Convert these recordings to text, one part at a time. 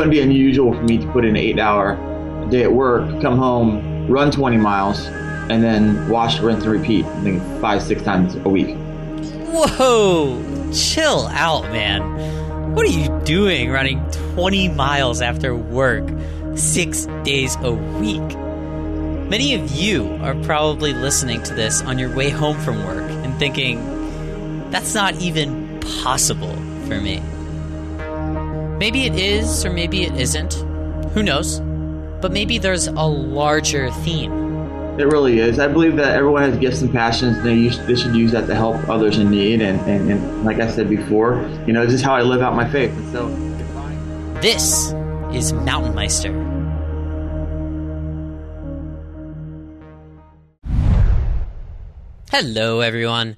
wouldn't be unusual for me to put in an 8-hour day at work, come home, run 20 miles, and then wash, rinse, and repeat, I think 5-6 times a week. Whoa! Chill out, man. What are you doing running 20 miles after work 6 days a week? Many of you are probably listening to this on your way home from work and thinking, that's not even possible for me. Maybe it is, or maybe it isn't. Who knows? But maybe there's a larger theme. It really is. I believe that everyone has gifts and passions, and they should use that to help others in need. And like I said before, this is how I live out my faith. And so, this is MTNmeister. Hello, everyone.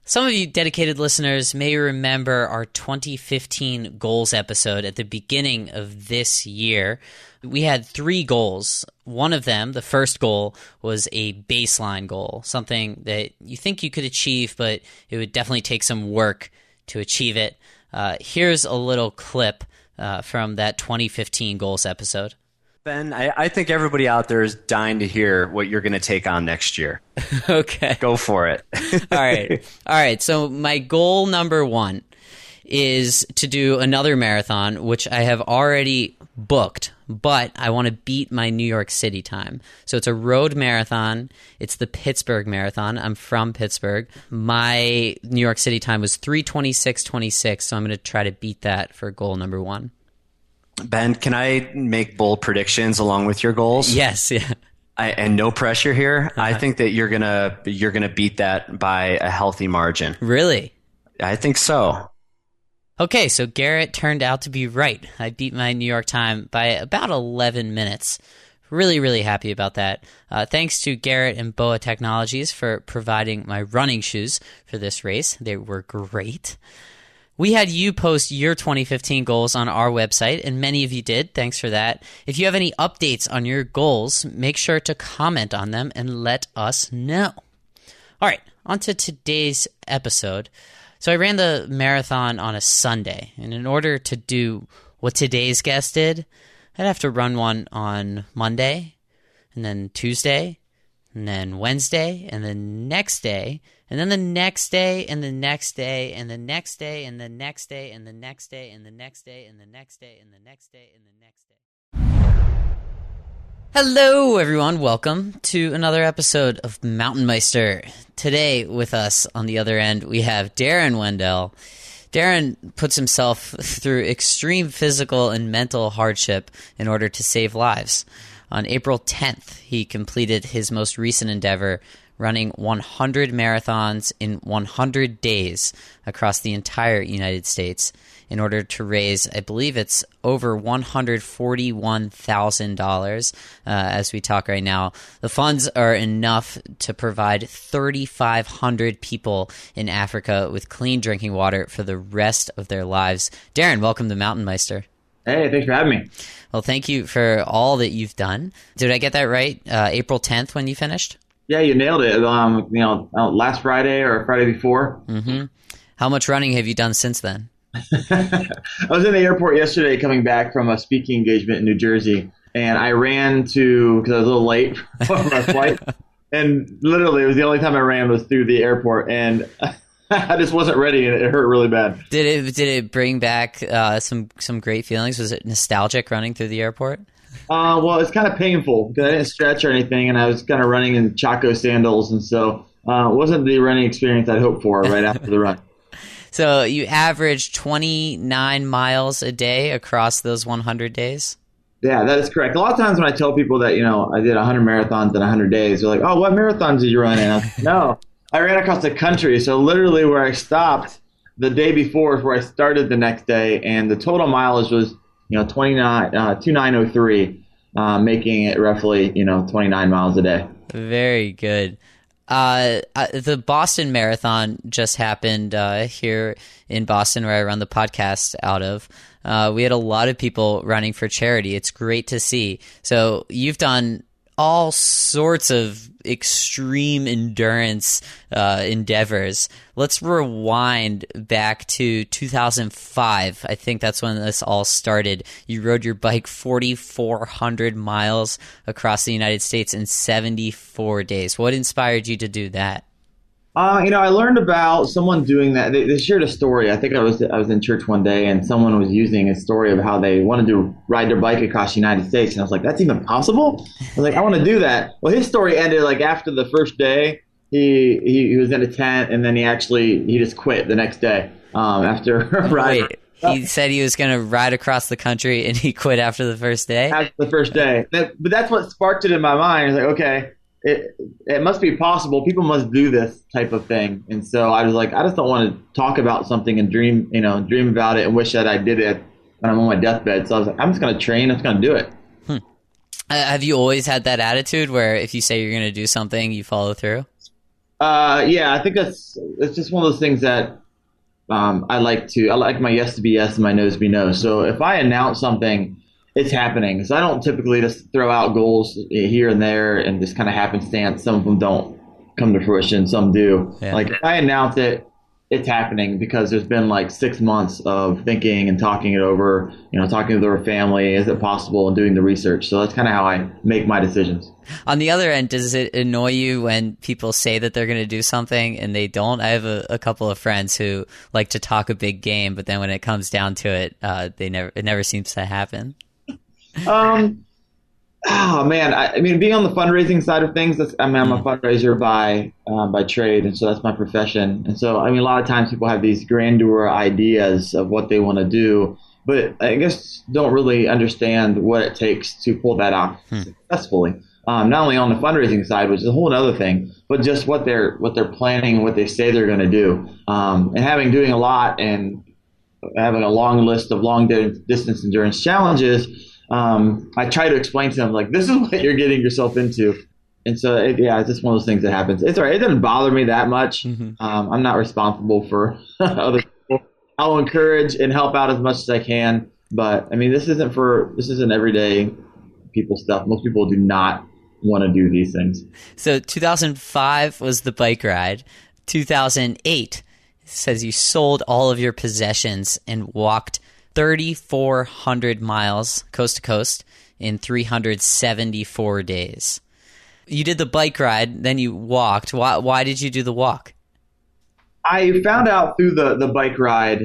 Some of you dedicated listeners may remember our 2015 goals episode at the beginning of this year. We had 3 goals. One of them, the first goal, was a baseline goal, something that you think you could achieve, but it would definitely take some work to achieve it. Here's a little clip from that 2015 goals episode. Ben, I think everybody out there is dying to hear what you're going to take on next year. Okay. Go for it. All right. So my goal number 1 is to do another marathon, which I have already booked, but I want to beat my New York City time. So it's a road marathon. It's the Pittsburgh Marathon. I'm from Pittsburgh. My New York City time was 3:26:26, so I'm going to try to beat that for goal number 1. Ben, can I make bold predictions along with your goals? Yes, yeah. And no pressure here. I think that you're gonna beat that by a healthy margin. Really? I think so. Okay, so Garrett turned out to be right. I beat my New York time by about 11 minutes. Really, really happy about that. Thanks to Garrett and Boa Technologies for providing my running shoes for this race. They were great. We had you post your 2015 goals on our website, and many of you did. Thanks for that. If you have any updates on your goals, make sure to comment on them and let us know. All right, on to today's episode. So I ran the marathon on a Sunday, and in order to do what today's guest did, I'd have to run one on Monday, and then Tuesday, and then Wednesday, and the next day, and then the next day, and the next day, and the next day, and the next day, and the next day, and the next day, and the next day, and the next day, and the next day. Hello, everyone. Welcome to another episode of MTNmeister. Today, with us on the other end, we have Daren Wendell. Daren puts himself through extreme physical and mental hardship in order to save lives. On April 10th, he completed his most recent endeavor, running 100 marathons in 100 days across the entire United States in order to raise, I believe it's over $141,000 as we talk right now. The funds are enough to provide 3,500 people in Africa with clean drinking water for the rest of their lives. Daren, welcome to MTNmeister. Hey, thanks for having me. Well, thank you for all that you've done. Did I get that right? April 10th when you finished? Yeah, you nailed it. Last Friday or Friday before. Mm-hmm. How much running have you done since then? I was in the airport yesterday coming back from a speaking engagement in New Jersey, and I ran because I was a little late for my flight. And literally, it was the only time I ran was through the airport, and I just wasn't ready, and it hurt really bad. Did it bring back some great feelings? Was it nostalgic running through the airport? Well, it's kind of painful because I didn't stretch or anything, and I was kind of running in Chaco sandals, and so it wasn't the running experience I'd hoped for right after the run. So you averaged 29 miles a day across those 100 days? Yeah, that is correct. A lot of times when I tell people that, I did 100 marathons in 100 days, they're like, oh, what marathons did you run in? No, I ran across the country. So literally where I stopped the day before is where I started the next day, and the total mileage was 2903, making it roughly 29 miles a day. Very good. The Boston Marathon just happened here in Boston, where I run the podcast out of. We had a lot of people running for charity. It's great to see. So you've done all sorts of extreme endurance endeavors. Let's rewind back to 2005. I think that's when this all started. You rode your bike 4,400 miles across the United States in 74 days. What inspired you to do that? I learned about someone doing that. They shared a story. I think I was in church one day, and someone was using a story of how they wanted to ride their bike across the United States. And I was like, that's even possible? I was like, I want to do that. Well, his story ended like after the first day. He was in a tent, and then he just quit the next day after riding. Wait, he said he was going to ride across the country, and he quit after the first day? After the first day. But that's what sparked it in my mind. I was like, okay. It must be possible. People must do this type of thing. And so I was like, I just don't want to talk about something and dream about it and wish that I did it when I'm on my deathbed. So I was like, I'm just going to train. I'm just going to do it. Have you always had that attitude where if you say you're going to do something, you follow through? Yeah, I think it's just one of those things that I like my yes to be yes and my no to be no. So if I announce something, it's happening. So I don't typically just throw out goals here and there and just kind of happenstance. Some of them don't come to fruition. Some do. Yeah. Like if I announce it, it's happening because there's been like 6 months of thinking and talking it over, talking to their family. Is it possible? And doing the research. So that's kind of how I make my decisions. On the other end, does it annoy you when people say that they're going to do something and they don't? I have a couple of friends who like to talk a big game, but then when it comes down to it, it never seems to happen. Oh man, I mean, being on the fundraising side of things, I'm a fundraiser by trade, and so that's my profession. And so, I mean, a lot of times people have these grandeur ideas of what they want to do, but I guess don't really understand what it takes to pull that off successfully. Not only on the fundraising side, which is a whole other thing, but just what they're planning and what they say they're going to do. And doing a lot and having a long list of long distance endurance challenges. I try to explain to them, like, this is what you're getting yourself into. And so, it's just one of those things that happens. It's all right. It doesn't bother me that much. I'm not responsible for other people. I'll encourage and help out as much as I can. But, I mean, this isn't everyday people stuff. Most people do not want to do these things. So 2005 was the bike ride. 2008 says you sold all of your possessions and walked 3,400 miles coast to coast in 374 days. You did the bike ride, then you walked. Why did you do the walk? I found out through the bike ride,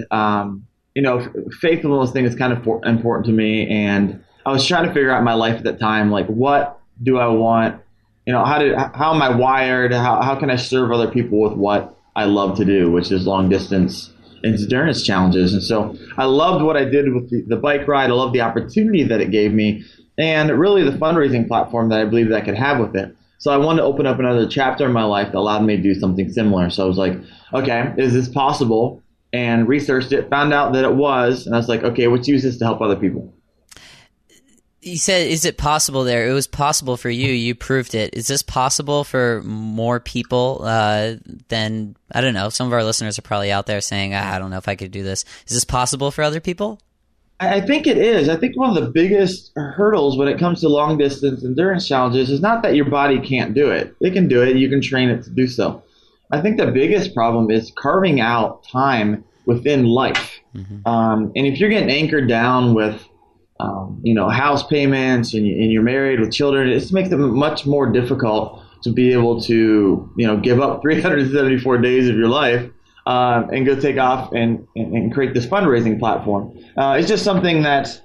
faithfulness thing is kind of important to me. And I was trying to figure out my life at that time, like, what do I want? How am I wired? How can I serve other people with what I love to do, which is long distance endurance challenges. And so I loved what I did with the bike ride. I loved the opportunity that it gave me and really the fundraising platform that I believe that I could have with it. So I wanted to open up another chapter in my life that allowed me to do something similar. So I was like, okay, is this possible? And researched it, found out that it was. And I was like, okay, let's use this to help other people. You said, is it possible there? It was possible for you. You proved it. Is this possible for more people than, I don't know, some of our listeners are probably out there saying, I don't know if I could do this. Is this possible for other people? I think it is. I think one of the biggest hurdles when it comes to long distance endurance challenges is not that your body can't do it. It can do it. You can train it to do so. I think the biggest problem is carving out time within life. And if you're getting anchored down with house payments and you're married with children, it just makes it much more difficult to be able to, give up 374 days of your life and go take off and create this fundraising platform. It's just something that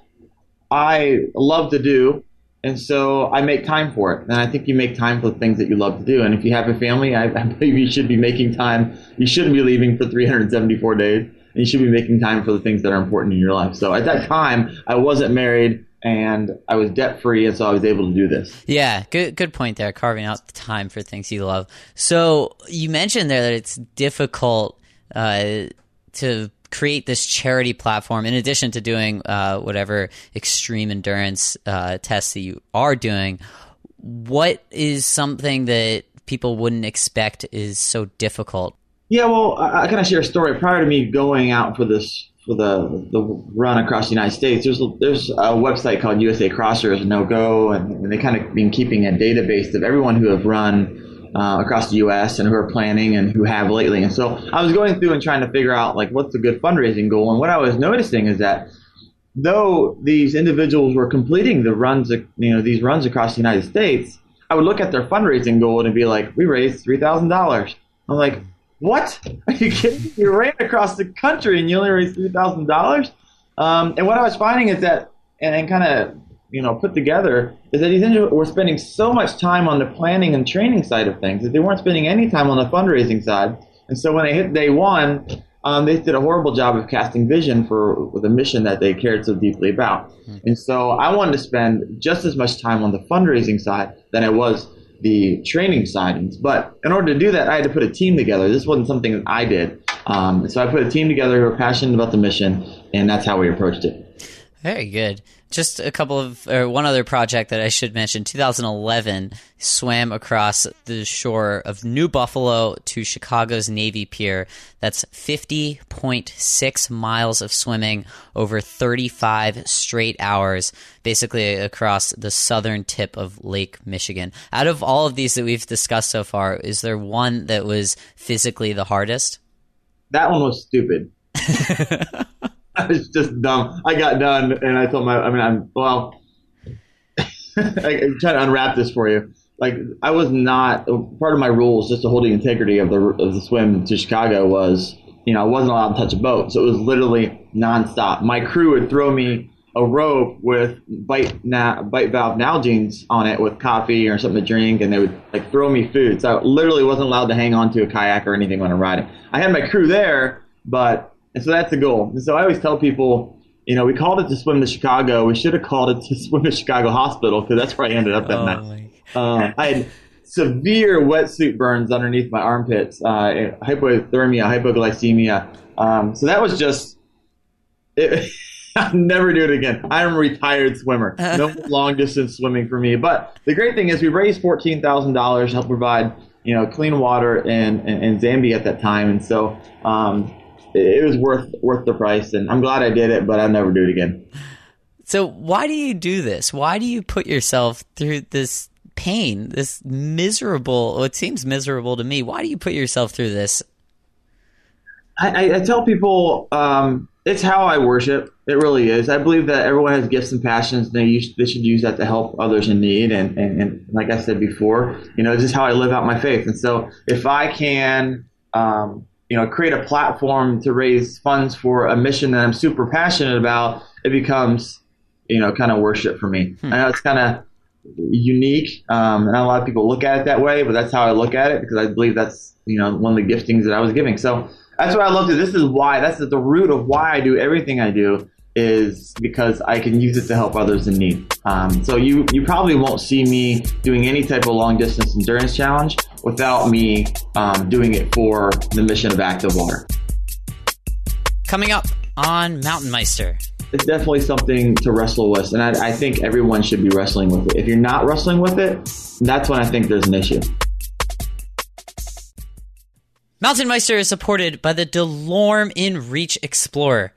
I love to do. And so I make time for it. And I think you make time for the things that you love to do. And if you have a family, I believe you should be making time. You shouldn't be leaving for 374 days. And you should be making time for the things that are important in your life. So at that time, I wasn't married and I was debt free. And so I was able to do this. Yeah, good point there. Carving out the time for things you love. So you mentioned there that it's difficult to create this charity platform in addition to doing whatever extreme endurance tests that you are doing. What is something that people wouldn't expect is so difficult? Yeah, well, I kind of share a story. Prior to me going out for this the run across the United States, there's a website called USA Crossers No Go, and they kind of been keeping a database of everyone who have run across the U.S. and who are planning and who have lately. And so I was going through and trying to figure out like what's a good fundraising goal. And what I was noticing is that though these individuals were completing the runs, these runs across the United States, I would look at their fundraising goal and be like, we raised $3,000. I'm like, what? Are you kidding me? You ran across the country and you only raised $3,000? And what I was finding is that, and kind of put together, is that these individuals were spending so much time on the planning and training side of things that they weren't spending any time on the fundraising side. And so when they hit day one, they did a horrible job of casting vision for the mission that they cared so deeply about. And so I wanted to spend just as much time on the fundraising side than I was the training side. But in order to do that, I had to put a team together. This wasn't something that I did. So I put a team together who were passionate about the mission, and that's how we approached it. Very good. Just one other project that I should mention. 2011, swam across the shore of New Buffalo to Chicago's Navy Pier. That's 50.6 miles of swimming over 35 straight hours, basically across the southern tip of Lake Michigan. Out of all of these that we've discussed so far, is there one that was physically the hardest? That one was stupid. I was just dumb. I got done, and I told I'm trying to unwrap this for you. Like, I was not, part of my rules just to hold the integrity of the swim to Chicago was, I wasn't allowed to touch a boat. So it was literally nonstop. My crew would throw me a rope with bite valve Nalgene's on it with coffee or something to drink, and they would like throw me food. So I literally wasn't allowed to hang on to a kayak or anything when I'm riding. I had my crew there, and so that's the goal. And so I always tell people, we called it to swim to Chicago. We should have called it to swim to Chicago Hospital, because that's where I ended up that night. I had severe wetsuit burns underneath my armpits, hypothermia, hypoglycemia. So that was just it. I'll never do it again. I'm a retired swimmer. No long distance swimming for me. But the great thing is we raised $14,000 to help provide clean water in Zambia at that time, and so it was worth the price, and I'm glad I did it, but I'll never do it again. So why do you do this? Why do you put yourself through this pain, this miserable, it seems miserable to me. Why do you put yourself through this? I tell people it's how I worship. It really is. I believe that everyone has gifts and passions, and they should use that to help others in need. And like I said before, this is how I live out my faith. And so if I can create a platform to raise funds for a mission that I'm super passionate about, it becomes, kind of worship for me. I know it's kind of unique, and not a lot of people look at it that way, but that's how I look at it, because I believe that's, one of the giftings that I was giving. So that's what I looked at. This is why, that's the root of why I do everything I do, is because I can use it to help others in need. So you probably won't see me doing any type of long distance endurance challenge without me doing it for the mission of active water. Coming up on MTNmeister. It's definitely something to wrestle with, and I think everyone should be wrestling with it. If you're not wrestling with it, that's when I think there's an issue. MTNmeister is supported by the DeLorme InReach Explorer,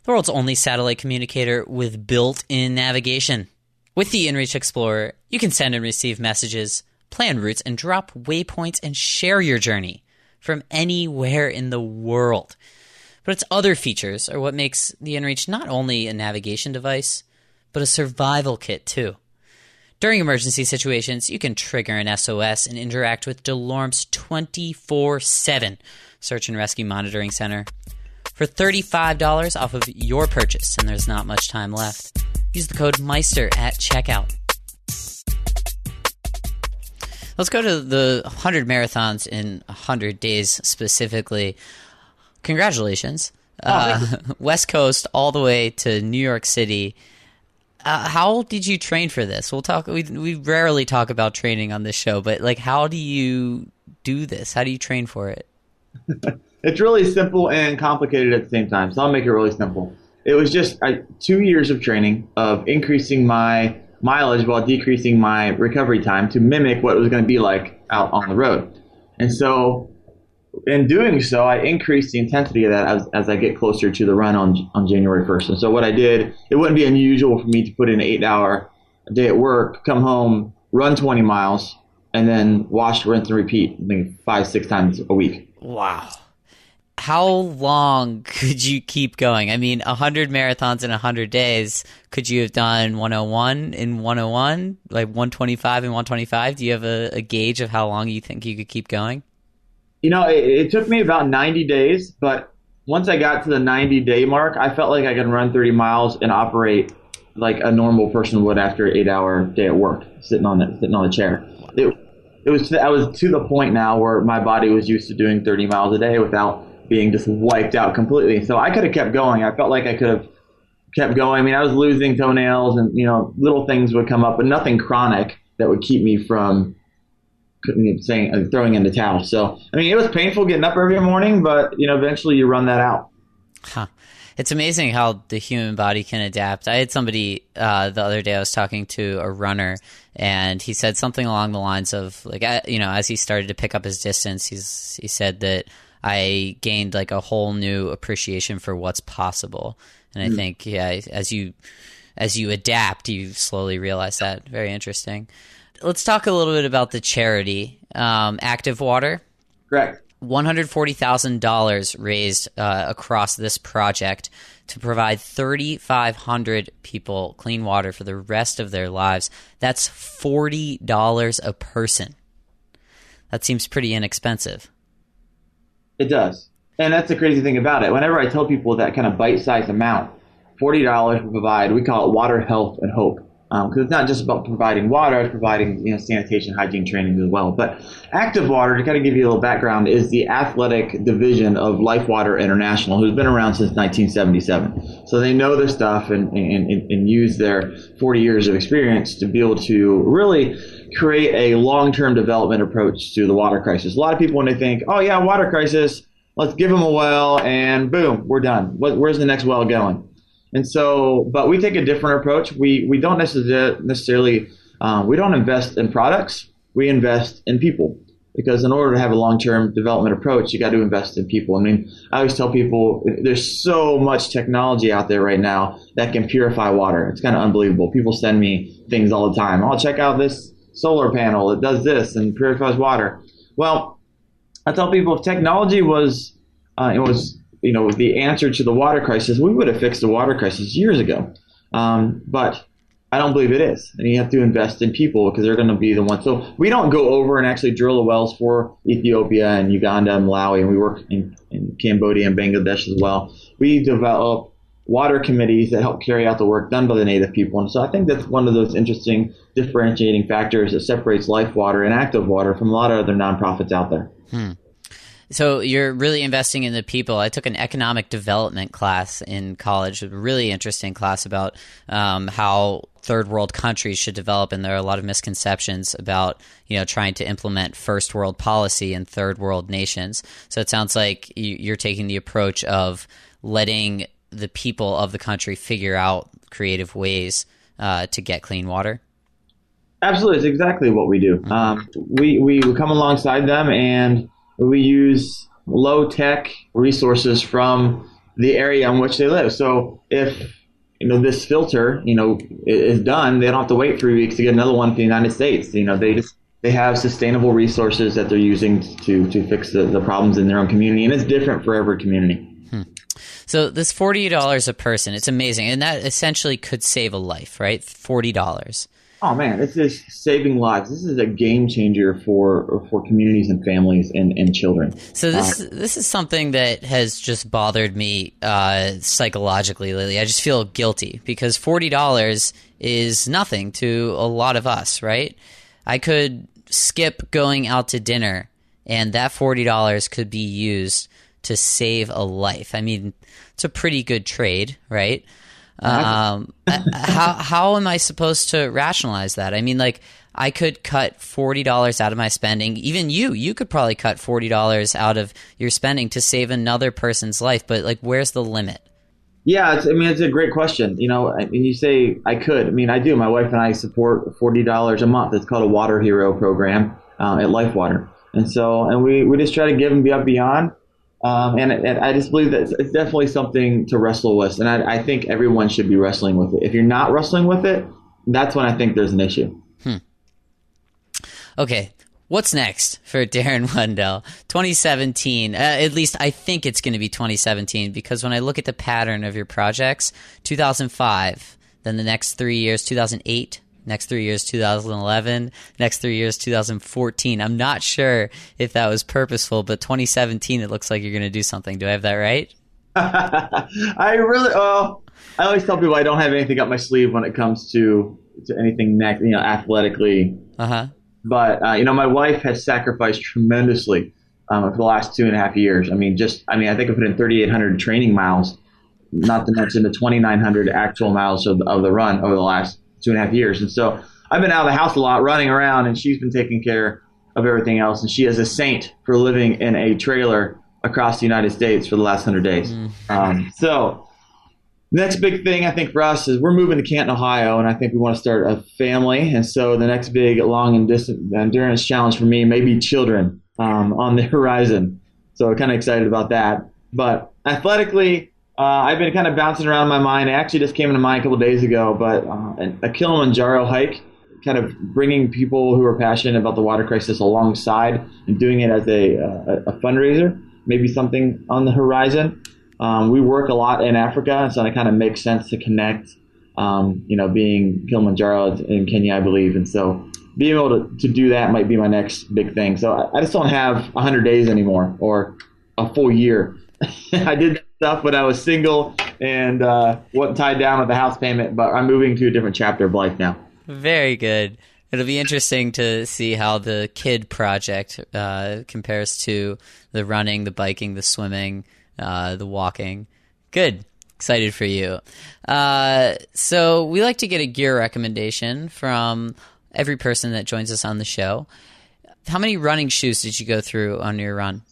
the world's only satellite communicator with built-in navigation. With the InReach Explorer, you can send and receive messages, plan routes, and drop waypoints and share your journey from anywhere in the world. But its other features are what makes the InReach not only a navigation device, but a survival kit too. During emergency situations, you can trigger an SOS and interact with DeLorme's 24/7 Search and Rescue Monitoring Center. For $35 off of your purchase, and there's not much time left, use the code Meister at checkout. Let's go to the 100 marathons in 100 days specifically. Congratulations. West Coast all the way to New York City. How did you train for this? We rarely talk about training on this show, but how do you do this? How do you train for it? It's really simple and complicated at the same time, so I'll make it really simple. It was just 2 years of training of increasing my mileage while decreasing my recovery time to mimic what it was going to be like out on the road. And so in doing so, I increased the intensity of that as I get closer to the run on January 1st. And so what I did, it wouldn't be unusual for me to put in an 8-hour day at work, come home, run 20 miles, and then wash, rinse, and repeat, I think 5-6 times a week. Wow. How long could you keep going? I mean, 100 marathons in 100 days. Could you have done 101 in 101, like 125 in 125? Do you have a gauge of how long you think you could keep going? It took me about 90 days, but once I got to the 90-day mark, I felt like I could run 30 miles and operate like a normal person would after an 8-hour day at work, sitting on the chair. I was to the point now where my body was used to doing 30 miles a day without being just wiped out completely. So I could have kept going. I felt like I could have kept going. I mean, I was losing toenails and, little things would come up, but nothing chronic that would keep me from throwing in the towel. So, I mean, it was painful getting up every morning, but, eventually you run that out. Huh. It's amazing how the human body can adapt. I had somebody the other day, I was talking to a runner, and he said something along the lines of, like, as he started to pick up his distance, he said that I gained like a whole new appreciation for what's possible. And I think, as you adapt, you slowly realize that. Very interesting. Let's talk a little bit about the charity, Active Water. Correct. $140,000 raised across this project to provide 3,500 people clean water for the rest of their lives. That's $40 a person. That seems pretty inexpensive. It does. And that's the crazy thing about it. Whenever I tell people that kind of bite-sized amount, $40 will provide, we call it water, health, and hope. Because it's not just about providing water, it's providing sanitation, hygiene training as well. But Active Water, to kind of give you a little background, is the athletic division of Life Water International, who's been around since 1977. So they know their stuff and use their 40 years of experience to be able to really create a long-term development approach to the water crisis. A lot of people, when they think, oh yeah, water crisis, let's give them a well and boom, we're done. Where's the next well going? And so, but we take a different approach. We don't necessarily, we don't invest in products. We invest in people, because in order to have a long-term development approach, you got to invest in people. I mean, I always tell people there's so much technology out there right now that can purify water. It's kind of unbelievable. People send me things all the time. Oh, check out this solar panel. It does this and purifies water. Well, I tell people if technology was, the answer to the water crisis, we would have fixed the water crisis years ago. But I don't believe it is. And you have to invest in people, because they're going to be the ones. So we don't go over and actually drill the wells for Ethiopia and Uganda and Malawi, and we work in Cambodia and Bangladesh as well. We develop water committees that help carry out the work done by the native people. And so I think that's one of those interesting differentiating factors that separates Life Water and Active Water from a lot of other nonprofits out there. So you're really investing in the people. I took an economic development class in college, a really interesting class about how third world countries should develop, and there are a lot of misconceptions about trying to implement first world policy in third world nations. So it sounds like you're taking the approach of letting the people of the country figure out creative ways to get clean water. Absolutely, it's exactly what we do. We come alongside them, and we use low-tech resources from the area in which they live. So if this filter is done, they don't have to wait 3 weeks to get another one for the United States. They have sustainable resources that they're using to fix the problems in their own community, and it's different for every community. So this $40 a person, it's amazing, and that essentially could save a life, right? $40. Oh man, it's just saving lives. This is a game changer for communities and families and children. So this is something that has just bothered me psychologically lately. I just feel guilty because $40 is nothing to a lot of us, right? I could skip going out to dinner, and that $40 could be used to save a life. I mean, it's a pretty good trade, right? How am I supposed to rationalize that? I mean, like, I could cut $40 out of my spending. Even you could probably cut $40 out of your spending to save another person's life. But like, where's the limit? Yeah, it's a great question. And you say I could. I mean, I do. My wife and I support $40 a month. It's called a Water Hero program at Life Water. And we just try to give and be up beyond. And I just believe that it's definitely something to wrestle with. And I think everyone should be wrestling with it. If you're not wrestling with it, that's when I think there's an issue. Okay. What's next for Daren Wendell? 2017, at least I think it's going to be 2017, because when I look at the pattern of your projects, 2005, then the next 3 years, 2008, next 3 years, 2011, next 3 years, 2014. I'm not sure if that was purposeful, but 2017, it looks like you're going to do something. Do I have that right? I always tell people I don't have anything up my sleeve when it comes to anything next, athletically. Uh-huh. But, my wife has sacrificed tremendously for the last 2.5 years. I think I put in 3,800 training miles, not to mention the 2,900 actual miles of the run over the last 2.5 years. And so I've been out of the house a lot, running around, and she's been taking care of everything else. And she is a saint for living in a trailer across the United States for the last 100 days. So next big thing I think for us is we're moving to Canton, Ohio, and I think we want to start a family. And so the next big long and distant endurance challenge for me may be children on the horizon. So I'm kind of excited about that. But athletically, I've been kind of bouncing around in my mind. It actually just came into mind a couple of days ago, but a Kilimanjaro hike, kind of bringing people who are passionate about the water crisis alongside and doing it as a fundraiser, maybe something on the horizon. We work a lot in Africa, so it kind of makes sense to connect, being Kilimanjaro in Kenya, I believe. And so being able to do that might be my next big thing. So I just don't have 100 days anymore or a full year. I did that stuff when I was single and wasn't tied down with the house payment, but I'm moving to a different chapter of life now. Very good. It'll be interesting to see how the kid project compares to the running, the biking, the swimming, the walking. Good. Excited for you. So we like to get a gear recommendation from every person that joins us on the show. How many running shoes did you go through on your run?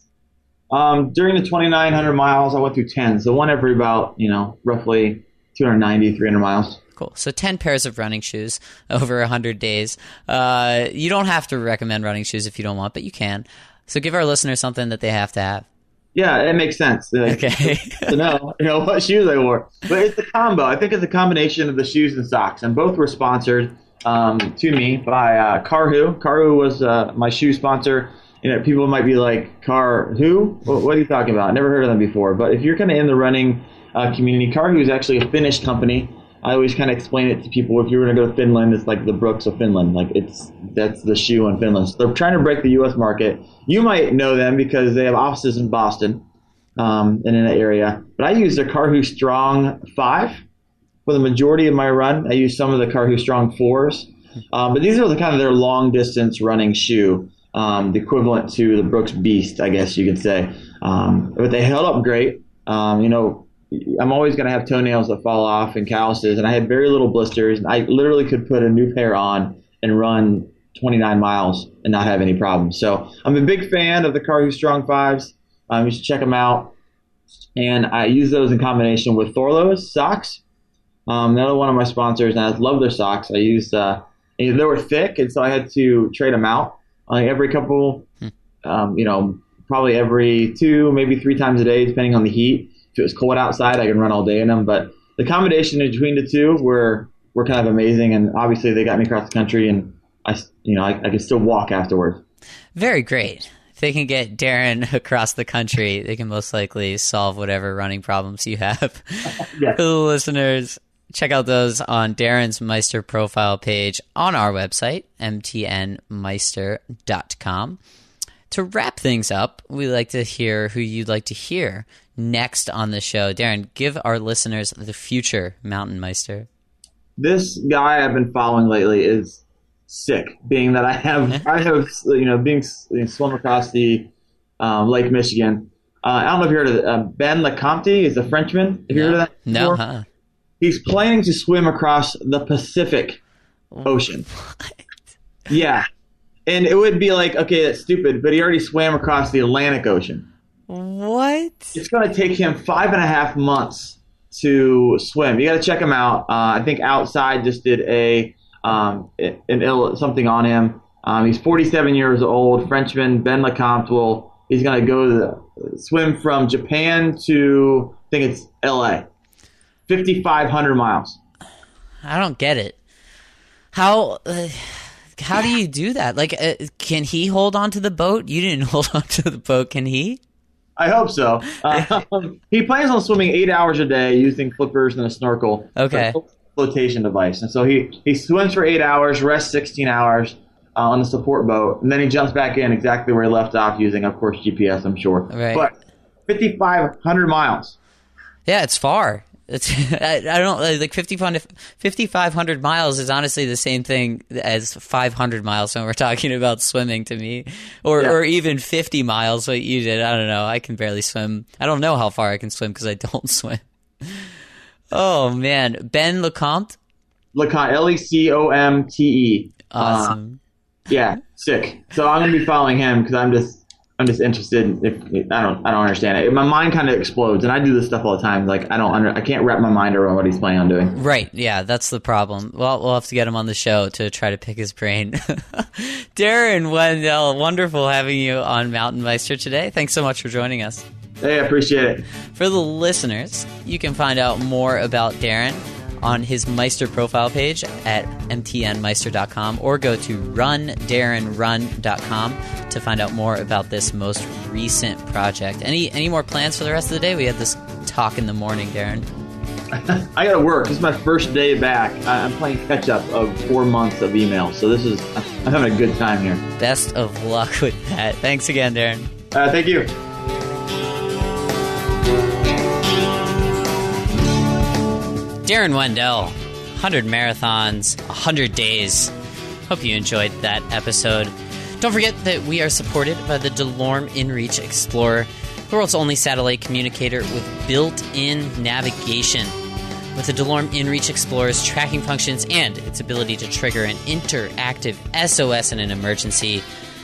During the 2,900 miles, I went through 10. So one every about, roughly 290, 300 miles. Cool. So 10 pairs of running shoes over 100 days. You don't have to recommend running shoes if you don't want, but you can. So give our listeners something that they have to have. Yeah, it makes sense. Okay. To know, what shoes I wore. But it's a combo. I think it's a combination of the shoes and socks. And both were sponsored to me by Carhu. Carhu was my shoe sponsor. People might be like, Car who? What are you talking about? I never heard of them before. But if you're kind of in the running community, Carhu is actually a Finnish company. I always kind of explain it to people. If you were going to go to Finland, it's like the Brooks of Finland. That's the shoe in Finland. So they're trying to break the U.S. market. You might know them because they have offices in Boston and in that area. But I use the Carhu Strong 5 for the majority of my run. I use some of the Carhu Strong 4s. But these are the kind of their long distance running shoe, the equivalent to the Brooks Beast, I guess you could say. But they held up great. I'm always going to have toenails that fall off and calluses, and I had very little blisters. And I literally could put a new pair on and run 29 miles and not have any problems. So I'm a big fan of the Carhu Strong 5s. You should check them out. And I use those in combination with Thorlo's socks. Another one of my sponsors, and I love their socks. I used they were thick, and so I had to trade them out every couple, probably every 2, maybe 3 times a day, depending on the heat. If it was cold outside, I could run all day in them. But the combination between the two were kind of amazing, and obviously they got me across the country, and I could still walk afterwards. Very great. If they can get Daren across the country, they can most likely solve whatever running problems you have. Yeah. For the listeners, check out those on Daren's Meister profile page on our website, MTNmeister.com. To wrap things up, we like to hear who you'd like to hear next on the show. Daren, give our listeners the future Mountain Meister. This guy I've been following lately is sick, being that I have swum across the Lake Michigan. I don't know if you heard of it. Ben Lecomte is a Frenchman. Have you heard of that before? No. He's planning to swim across the Pacific Ocean. What? Yeah. And it would be like, okay, that's stupid, but he already swam across the Atlantic Ocean. What? It's going to take him 5.5 months to swim. You got to check him out. I think Outside just did something on him. He's 47 years old, Frenchman. Ben Lecomte he's going to go swim from Japan to, I think it's LA. 5,500 miles. I don't get it. How do you do that? Like, can he hold on to the boat? You didn't hold on to the boat, can he? I hope so. He plans on swimming 8 hours a day using flippers and a snorkel. Okay. Flotation device. And so he swims for 8 hours, rests 16 hours on the support boat, and then he jumps back in exactly where he left off using, of course, GPS, I'm sure. Right. But 5,500 miles. Yeah, it's far. It's I don't like 5,500 miles is honestly the same thing as 500 miles when we're talking about swimming to me, or even 50 miles. What you did, I don't know. I can barely swim. I don't know how far I can swim because I don't swim. Oh man, Ben Lecomte. Lecomte, Lecomte. Awesome. Yeah, sick. So I'm gonna be following him because I'm just interested. I don't understand it. My mind kind of explodes, and I do this stuff all the time. Like I can't wrap my mind around what he's planning on doing. Right? Yeah, that's the problem. Well, we'll have to get him on the show to try to pick his brain. Daren Wendell, wonderful having you on Mountain Meister today. Thanks so much for joining us. Hey, I appreciate it. For the listeners, you can find out more about Daren on his Meister profile page at MTNmeister.com or go to rundarenrun.com to find out more about this most recent project. Any more plans for the rest of the day? We had this talk in the morning, Daren. I got to work. This is my first day back. I'm playing catch up of 4 months of email, so I'm having a good time here. Best of luck with that. Thanks again, Daren. Thank you. Daren Wendell, 100 marathons, 100 days. Hope you enjoyed that episode. Don't forget that we are supported by the DeLorme InReach Explorer, the world's only satellite communicator with built-in navigation. With the DeLorme InReach Explorer's tracking functions and its ability to trigger an interactive SOS in an emergency,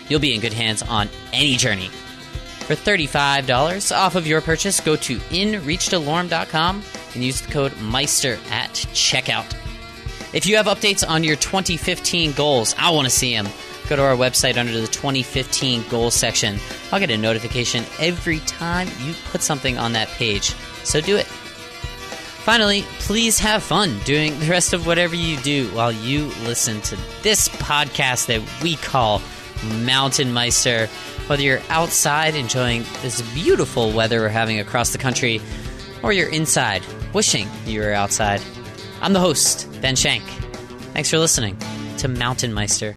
you'll be in good hands on any journey. For $35 off of your purchase, go to inreachdelorme.com and use the code Meister at checkout. If you have updates on your 2015 goals, I want to see them. Go to our website under the 2015 goals section. I'll get a notification every time you put something on that page, so do it. Finally, please have fun doing the rest of whatever you do while you listen to this podcast that we call Mountain Meister. Whether you're outside enjoying this beautiful weather we're having across the country, or you're inside wishing you were outside. I'm the host, Ben Shank. Thanks for listening to Mountain Meister.